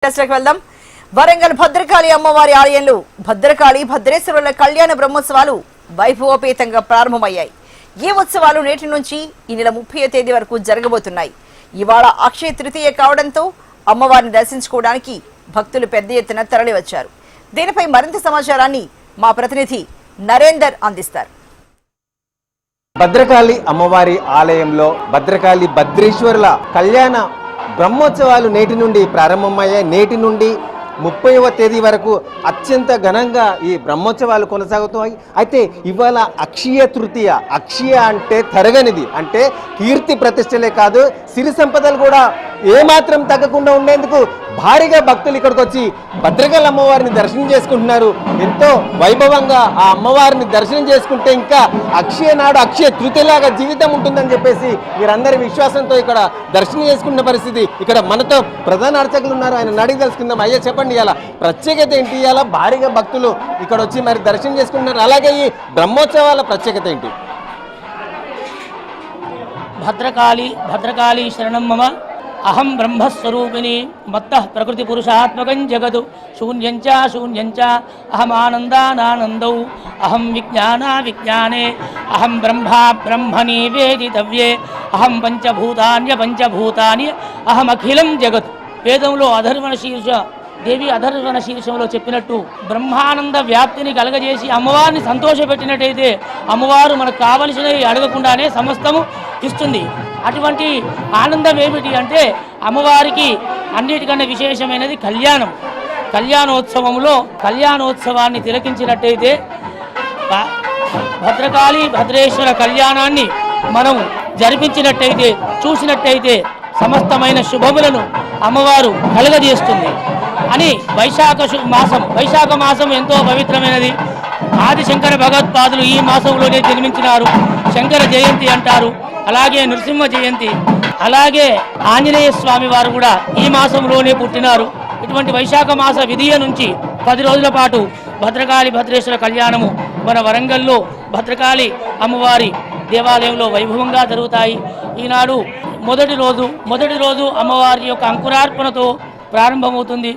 వెళ్దాం. వరంగల్ భద్రకాళి అమ్మవారి ఆలయంలో భద్రకాళి భద్రేశ్వరుల కళ్యాణ బ్రహ్మోత్సవాలు వైభవోపేతంగా ప్రారంభమయ్యాయి. ఈ ఉత్సవాలు నేటి నుంచి ఈ నెల 30వ తేదీ వరకు జరగబోతున్నాయి. ఇవాళ అక్షయ తృతీయ కావడంతో అమ్మవారిని దర్శించుకోవడానికి భక్తులు పెద్ద ఎత్తున తరలివచ్చారు. దీనిపై మరింత సమాచారాన్ని మా ప్రతినిధి నరేందర్ అందిస్తారు. భద్రకాళి అమ్మవారి ఆలయంలో భద్రకాళి భద్రేశ్వరుల కళ్యాణ బ్రహ్మోత్సవాలు నేటి నుండి ప్రారంభమయ్యాయి. నేటి నుండి 30వ తేదీ వరకు అత్యంత ఘనంగా ఈ బ్రహ్మోత్సవాలు కొనసాగుతాయి. అయితే ఇవాళ అక్షయ తృతీయ. అక్షయ అంటే తరగనిది, అంటే కీర్తి ప్రతిష్టలే కాదు సిరి సంపదలు కూడా ఏమాత్రం తగ్గకుండా ఉండేందుకు భారీగా భక్తులు ఇక్కడికి వచ్చి భద్రకాళి అమ్మవారిని దర్శనం చేసుకుంటున్నారు. ఎంతో వైభవంగా ఆ అమ్మవారిని దర్శనం చేసుకుంటే ఇంకా అక్షయ నాడు అక్షయ తృతీయలాగా జీవితం ఉంటుందని చెప్పేసి వీరందరి విశ్వాసంతో ఇక్కడ దర్శనం చేసుకున్న పరిస్థితి. ఇక్కడ మనతో ప్రధాన అర్చకులు ఉన్నారు, ఆయన అడిగి తెలుసుకుందాం. అయ్యా చెప్పండి, ఇలా ప్రత్యేకత ఏంటి? ఇలా భారీగా భక్తులు ఇక్కడ వచ్చి మరి దర్శనం చేసుకుంటున్నారు, అలాగే ఈ బ్రహ్మోత్సవాల ప్రత్యేకత ఏంటి? భద్రకాళీ శరణం మమ. అహం బ్రహ్మస్వరూపిణి మత్తః ప్రకృతి పురుషాత్మకం జగదు శూన్యంచ అహమానందానానందౌ అహం విజ్ఞానే అహం బ్రహ్మణి వేదితవ్యే అహం పంచభూతాని అహమఖిలం జగత్. వేదంలో దేవి అధర్వణ శీర్షంలో చెప్పినట్టు బ్రహ్మానంద వ్యాప్తిని కలగజేసి అమ్మవారిని సంతోషపెట్టినట్టయితే అమ్మవారు మనకు కావలసినవి అడగకుండానే సమస్తము ఇస్తుంది. అటువంటి ఆనందం ఏమిటి అంటే అమ్మవారికి అన్నిటికన్నా విశేషమైనది కళ్యాణం. కళ్యాణోత్సవాన్ని తిలకించినట్టయితే భద్రకాళి భద్రేశ్వర కళ్యాణాన్ని మనం జరిపించినట్టయితే చూసినట్టయితే సమస్తమైన శుభములను అమ్మవారు కలుగజేస్తుంది అని వైశాఖ మాసం ఎంతో పవిత్రమైనది. ఆదిశంకర భగవత్పాదులు ఈ మాసంలోనే జన్మించినారు. శంకర జయంతి అంటారు, అలాగే నృసింహ జయంతి, అలాగే ఆంజనేయ స్వామి వారు కూడా ఈ మాసంలోనే పుట్టినారు. ఇటువంటి వైశాఖ మాస విధియ నుంచి 10 రోజుల పాటు భద్రకాళి భద్రేశ్వర కళ్యాణము మన వరంగల్లో భద్రకాళి అమ్మవారి దేవాలయంలో వైభవంగా జరుగుతాయి. ఈనాడు మొదటి రోజు అమ్మవారి యొక్క అంకురార్పణతో ప్రారంభమవుతుంది.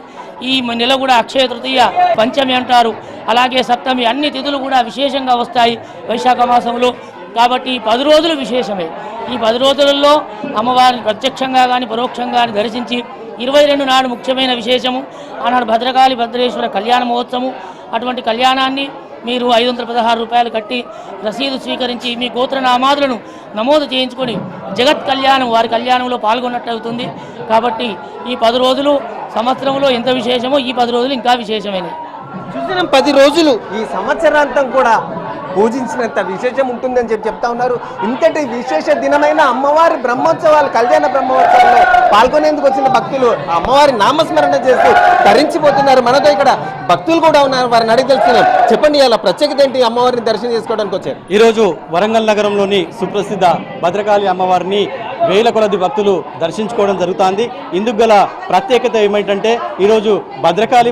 ఈ నెల కూడా అక్షయ తృతీయ, పంచమి అంటారు, అలాగే సప్తమి, అన్ని తిథులు కూడా విశేషంగా వస్తాయి వైశాఖ మాసంలో. కాబట్టి 10 రోజులు విశేషమే. ఈ 10 రోజులలో అమ్మవారిని ప్రత్యక్షంగా కానీ పరోక్షంగా కానీ దర్శించి 22 నాడు ముఖ్యమైన విశేషము ఆనాడు భద్రకాళి భద్రేశ్వర కళ్యాణ మహోత్సవం. అటువంటి కళ్యాణాన్ని మీరు 516 రూపాయలు కట్టి రసీదు స్వీకరించి మీ గోత్రనామాదులను నమోదు చేయించుకొని జగత్ కళ్యాణం వారి కళ్యాణంలో పాల్గొన్నట్టు అవుతుంది. కాబట్టి ఈ 10 రోజులు సంవత్సరంలో ఎంత విశేషమో ఈ 10 రోజులు ఇంకా విశేషమైనవి. చూసిన 10 రోజులు ఈ సంవత్సరాంతం కూడా పూజించినంత విశేషం ఉంటుందని చెప్తా ఉన్నారు. ఇంతటి విశేష దినమైన అమ్మవారి బ్రహ్మోత్సవాలు, కళ్యాణ బ్రహ్మోత్సవాల్లో పాల్గొనేందుకు వచ్చిన భక్తులు అమ్మవారి నామస్మరణ చేస్తూ తరించిపోతున్నారు. మనతో ఇక్కడ భక్తులు కూడా ఉన్నారు, వారిని అడిగి తెలుసుకున్నాం. చెప్పండి, ఇలా ప్రత్యేకత ఏంటి? అమ్మవారిని దర్శనం చేసుకోవడానికి వచ్చారు. ఈరోజు వరంగల్ నగరంలోని సుప్రసిద్ధ భద్రకాళి అమ్మవారిని వేల కొలది భక్తులు దర్శించుకోవడం జరుగుతుంది. ఇందుకు గల ప్రత్యేకత ఏమిటంటే ఈరోజు భద్రకాళి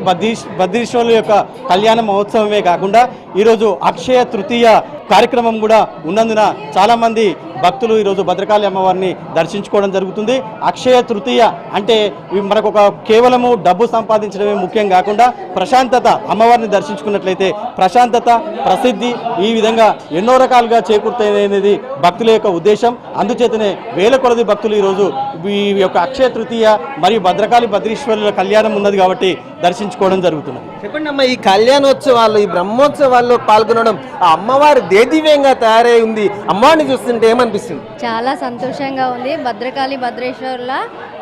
భద్రేశ్వరుల యొక్క కళ్యాణ మహోత్సవమే కాకుండా ఈరోజు అక్షయ తృతీయ కార్యక్రమం కూడా ఉన్నందున చాలామంది భక్తులు ఈరోజు భద్రకాళి అమ్మవారిని దర్శించుకోవడం జరుగుతుంది. అక్షయ తృతీయ అంటే మనకు ఒక కేవలము డబ్బు సంపాదించడమే ముఖ్యం కాకుండా ప్రశాంతత, అమ్మవారిని దర్శించుకున్నట్లయితే ప్రశాంతత, ప్రసిద్ధి ఈ విధంగా ఎన్నో రకాలుగా చేకూరుతాయనేది భక్తుల యొక్క ఉద్దేశం. అందుచేతనే వేల కొలది భక్తులు ఈరోజు ఈ యొక్క అక్షయ తృతీయ మరియు భద్రకాళి భద్రేశ్వరుల కళ్యాణం ఉన్నది కాబట్టి దర్శించుకోవడం జరుగుతుంది. చెప్పండి అమ్మ, ఈ కళ్యాణోత్సవాలు, ఈ బ్రహ్మోత్సవాల్లో పాల్గొనడం ఆ అమ్మవారి దేదీవ్యంగా తయారై ఉంది. అమ్మవారిని చూస్తుంటే ఏమనిపిస్తుంది? చాలా సంతోషంగా ఉంది. భద్రకాళి భద్రేశ్వరుల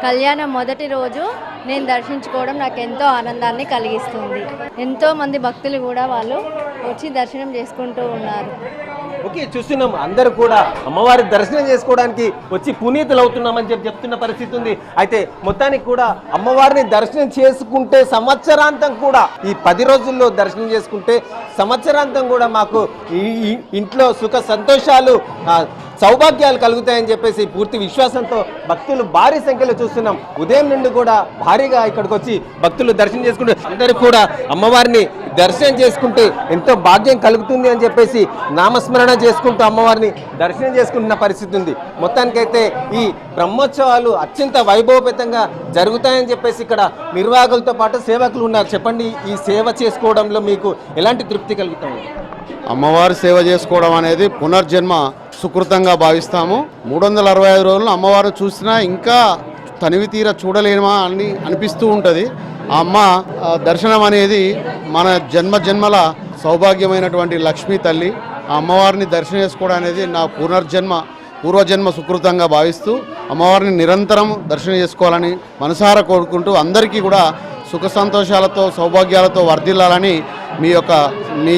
కళ్యాణం మొదటి రోజు నేను దర్శించుకోవడం నాకు ఎంతో ఆనందాన్ని కలిగిస్తుంది. ఎంతో మంది భక్తులు కూడా వాళ్ళు వచ్చి దర్శనం చేసుకుంటూ ఉన్నారు. ఓకే, చూస్తున్నాం అందరూ కూడా అమ్మవారి దర్శనం చేసుకోవడానికి వచ్చి పునీతులు అవుతున్నామని చెప్తున్న పరిస్థితి ఉంది. అయితే మొత్తానికి కూడా అమ్మవారిని దర్శనం చేసుకుంటే సంవత్సరాంతం కూడా ఈ 10 రోజుల్లో దర్శనం చేసుకుంటే సంవత్సరాంతం కూడా మాకు ఇంట్లో సుఖ సంతోషాలు సౌభాగ్యాలు కలుగుతాయని చెప్పేసి పూర్తి విశ్వాసంతో భక్తులు భారీ సంఖ్యలో చూస్తున్నాం. ఉదయం నుండి కూడా భారీగా ఇక్కడికి వచ్చి భక్తులు దర్శనం చేసుకుంటూ అందరూ కూడా అమ్మవారిని దర్శనం చేసుకుంటే ఎంతో భాగ్యం కలుగుతుంది అని చెప్పేసి నామస్మరణ చేసుకుంటూ అమ్మవారిని దర్శనం చేసుకుంటున్న పరిస్థితి ఉంది. మొత్తానికైతే ఈ బ్రహ్మోత్సవాలు అత్యంత వైభవపేతంగా జరుగుతాయని చెప్పేసి ఇక్కడ నిర్వాహకులతో పాటు సేవకులు ఉన్నారు. చెప్పండి, ఈ సేవ చేసుకోవడంలో మీకు ఎలాంటి తృప్తి కలుగుతుంది? అమ్మవారి సేవ చేసుకోవడం అనేది పునర్జన్మ సుకృతంగా భావిస్తాము. 365 రోజులు అమ్మవారు చూసినా ఇంకా తనివి తీర చూడలేమా అని అనిపిస్తూ ఉంటుంది. ఆ అమ్మ దర్శనం అనేది మన జన్మల సౌభాగ్యమైనటువంటి లక్ష్మీ తల్లి. ఆ అమ్మవారిని దర్శనం చేసుకోవడం అనేది నా పూర్వజన్మ సుకృతంగా భావిస్తూ అమ్మవారిని నిరంతరం దర్శనం చేసుకోవాలని మనసారా కోరుకుంటూ అందరికీ కూడా సుఖ సంతోషాలతో సౌభాగ్యాలతో వర్ధిల్లాలని మీ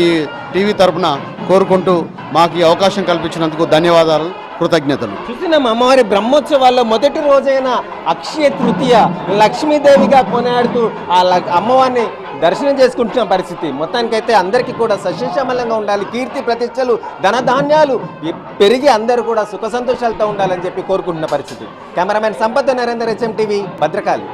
టీవీ తరపున కోరుకుంటూ మాకు ఈ అవకాశం కల్పించినందుకు ధన్యవాదాలు, కృతజ్ఞతలు. చూసినాం అమ్మవారి బ్రహ్మోత్సవాల్లో మొదటి రోజైన అక్షయ తృతీయ లక్ష్మీదేవిగా కొనియాడుతూ ఆ అమ్మవారిని దర్శనం చేసుకుంటున్న పరిస్థితి. మొత్తానికైతే అందరికీ కూడా సస్యశ్యామలంగా ఉండాలి, కీర్తి ప్రతిష్టలు ధనధాన్యాలు పెరిగి అందరూ కూడా సుఖ సంతోషాలతో ఉండాలని చెప్పి కోరుకుంటున్న పరిస్థితి. Cameraman Sampath Narender, HM TV, Bhadrakali.